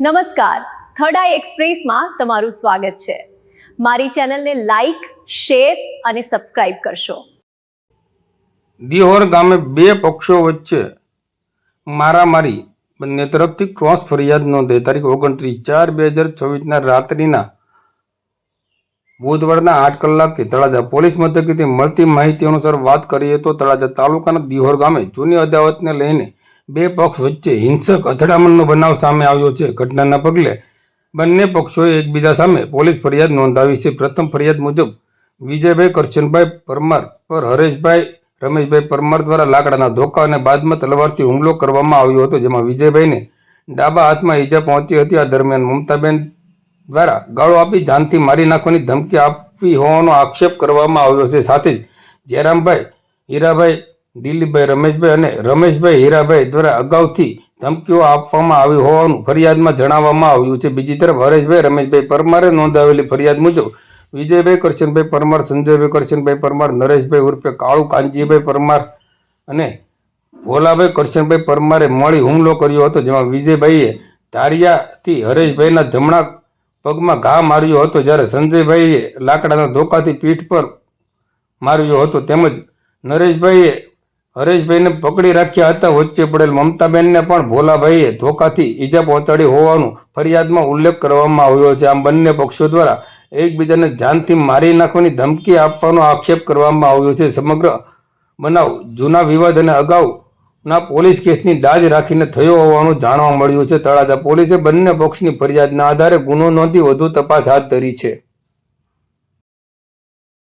નમસ્કાર, થર્ડ આઈ એક્સપ્રેસમાં તમારું સ્વાગત છે। મારી ચેનલને લાઈક, શેર અને સબસ્ક્રાઇબ કરશો। દિહોર ગામે બે પક્ષો વચ્ચે મારામારી, બંને તરફથી ક્રોસ ફરિયાદ નોંધાઈ। તારીખ 29/4/2024 રાત્રિના બુધવારના 8 કલાકથી તળાજા પોલીસ મથકેથી મળતી માહિતી અનુસાર વાત કરીએ તો તળાજા તાલુકાના દિહોર ગામે જૂની અદાવતને લઈને બે પક્ષ વચ્ચે હિંસક અથડામણનો બનાવ સામે આવ્યો છે। ઘટનાના પગલે બંને પક્ષોએ એકબીજા સામે પોલીસ ફરિયાદ નોંધાવી છે। પ્રથમ ફરિયાદ મુજબ વિજયભાઈ કરશનભાઈ પરમાર પર હરેશભાઈ રમેશભાઈ પરમાર દ્વારા લાકડાના ધોકા અને બાદમાં તલવારથી હુમલો કરવામાં આવ્યો હતો, જેમાં વિજયભાઈને ડાબા હાથમાં ઈજા પહોંચી હતી। આ દરમિયાન મમતાબેન દ્વારા ગાળો આપી જાનથી મારી નાખવાની ધમકી આપવી હોવાનો આક્ષેપ કરવામાં આવ્યો છે। સાથે જ જયરામભાઈ, હીરાભાઈ, દિલીપભાઈ, રમેશભાઈ અને રમેશભાઈ, હીરાભાઈ દ્વારા અગાઉથી ધમકીઓ આપવામાં આવી હોવાનું ફરિયાદમાં જણાવવામાં આવ્યું છે। બીજી તરફ હરેશભાઈ રમેશભાઈ પરમારે નોંધાવેલી ફરિયાદ મુજબ વિજયભાઈ કરશનભાઈ પરમાર, સંજયભાઈ કરશનભાઈ પરમાર, નરેશભાઈ ઉર્ફે કાળુ કાનજીભાઈ પરમાર અને ભોલાભાઈ કરશનભાઈ પરમારે મળી હુમલો કર્યો હતો, જેમાં વિજયભાઈએ ધારિયાથી હરેશભાઈના જમણા પગમાં ઘા માર્યો હતો, જ્યારે સંજયભાઈએ લાકડાના ધોકાથી પીઠ પર માર્યો હતો, તેમજ નરેશભાઈએ હરેશભાઈને પકડી રાખ્યા હતા। વચ્ચે પડેલ મમતાબેનને પણ ભોલાભાઈએ ધોકાથી ઈજા પહોંચાડી હોવાનું ફરિયાદમાં ઉલ્લેખ કરવામાં આવ્યો છે। આમ બંને પક્ષો દ્વારા એકબીજાને જાનથી મારી નાખવાની ધમકી આપવાનો આક્ષેપ કરવામાં આવ્યો છે। સમગ્ર બનાવ જૂના વિવાદ અને અગાઉના પોલીસ કેસની દાજ રાખીને થયો હોવાનું જાણવા મળ્યું છે। તળાજા પોલીસે બંને પક્ષની ફરિયાદના આધારે ગુનો નોંધી વધુ તપાસ હાથ ધરી છે।